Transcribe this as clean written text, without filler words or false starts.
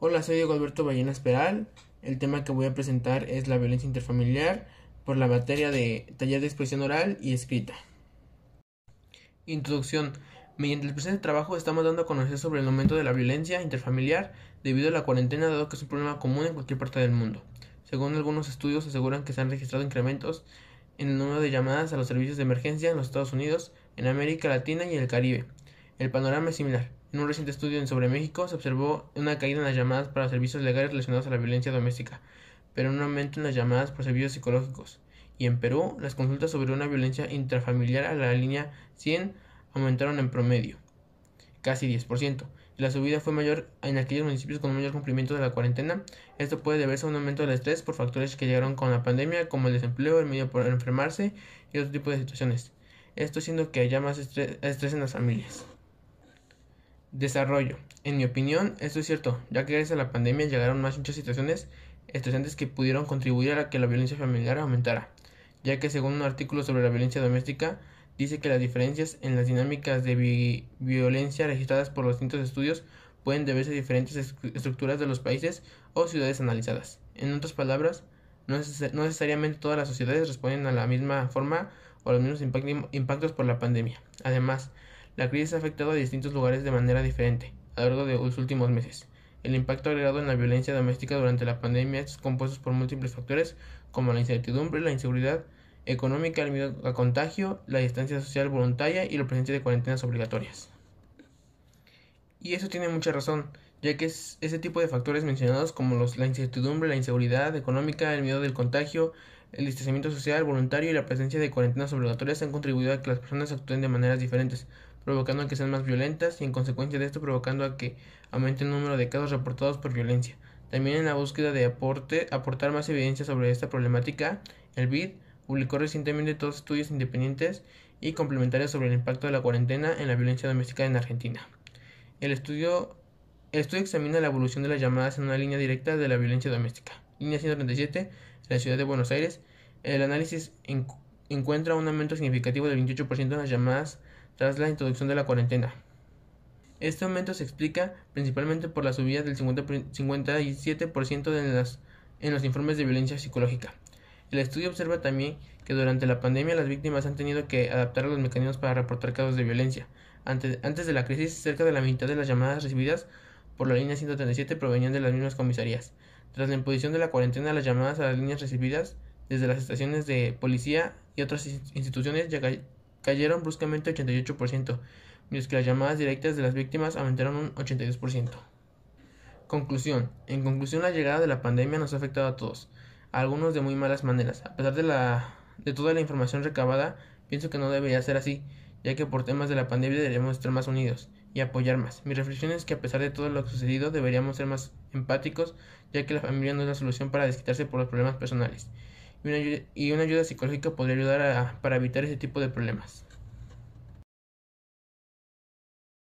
Hola, soy Diego Alberto Ballenas Peral. El tema que voy a presentar es la violencia interfamiliar por la materia de taller de expresión oral y escrita. Introducción. Mediante el presente trabajo estamos dando a conocer sobre el aumento de la violencia interfamiliar debido a la cuarentena, dado que es un problema común en cualquier parte del mundo. Según algunos estudios, aseguran que se han registrado incrementos en el número de llamadas a los servicios de emergencia en los Estados Unidos, en América Latina y el Caribe. El panorama es similar. En un reciente estudio sobre México se observó una caída en las llamadas para servicios legales relacionados a la violencia doméstica, pero un aumento en las llamadas por servicios psicológicos. Y en Perú, las consultas sobre una violencia intrafamiliar a la línea 100 aumentaron en promedio, casi 10%. Y la subida fue mayor en aquellos municipios con un mayor cumplimiento de la cuarentena. Esto puede deberse a un aumento del estrés por factores que llegaron con la pandemia, como el desempleo, el miedo por enfermarse y otro tipo de situaciones. Esto haciendo que haya más estrés en las familias. Desarrollo. En mi opinión, esto es cierto, ya que gracias a la pandemia llegaron muchas situaciones estresantes que pudieron contribuir a que la violencia familiar aumentara, ya que según un artículo sobre la violencia doméstica, dice que las diferencias en las dinámicas de violencia registradas por los distintos estudios pueden deberse a diferentes estructuras de los países o ciudades analizadas. En otras palabras, no necesariamente todas las sociedades responden a la misma forma o a los mismos impactos por la pandemia. Además, la crisis ha afectado a distintos lugares de manera diferente a lo largo de los últimos meses. El impacto agregado en la violencia doméstica durante la pandemia es compuesto por múltiples factores como la incertidumbre, la inseguridad económica, el miedo a contagio, la distancia social voluntaria y la presencia de cuarentenas obligatorias. Y eso tiene mucha razón, ya que es ese tipo de factores mencionados como la incertidumbre, la inseguridad económica, el miedo del contagio, el distanciamiento social voluntario y la presencia de cuarentenas obligatorias han contribuido a que las personas actúen de maneras diferentes, provocando a que sean más violentas y en consecuencia de esto provocando a que aumente el número de casos reportados por violencia. También en la búsqueda de aportar más evidencia sobre esta problemática, el BID publicó recientemente dos estudios independientes y complementarios sobre el impacto de la cuarentena en la violencia doméstica en Argentina. El estudio examina la evolución de las llamadas en una línea directa de la violencia doméstica. Línea 137, en la ciudad de Buenos Aires. El análisis encuentra un aumento significativo del 28% en las llamadas tras la introducción de la cuarentena. Este aumento se explica principalmente por la subida del 57% en los informes de violencia psicológica. El estudio observa también que durante la pandemia las víctimas han tenido que adaptar los mecanismos para reportar casos de violencia. Antes de la crisis, cerca de la mitad de las llamadas recibidas por la línea 137 provenían de las mismas comisarías. Tras la imposición de la cuarentena, las llamadas a las líneas recibidas desde las estaciones de policía y otras instituciones cayeron bruscamente 88%, mientras que las llamadas directas de las víctimas aumentaron un 82%. Conclusión. En conclusión, la llegada de la pandemia nos ha afectado a todos, a algunos de muy malas maneras. A pesar de toda la información recabada, pienso que no debería ser así, ya que por temas de la pandemia deberíamos estar más unidos y apoyar más. Mi reflexión es que a pesar de todo lo sucedido, deberíamos ser más empáticos, ya que la familia no es la solución para desquitarse por los problemas personales, y una ayuda psicológica podría ayudar para evitar ese tipo de problemas.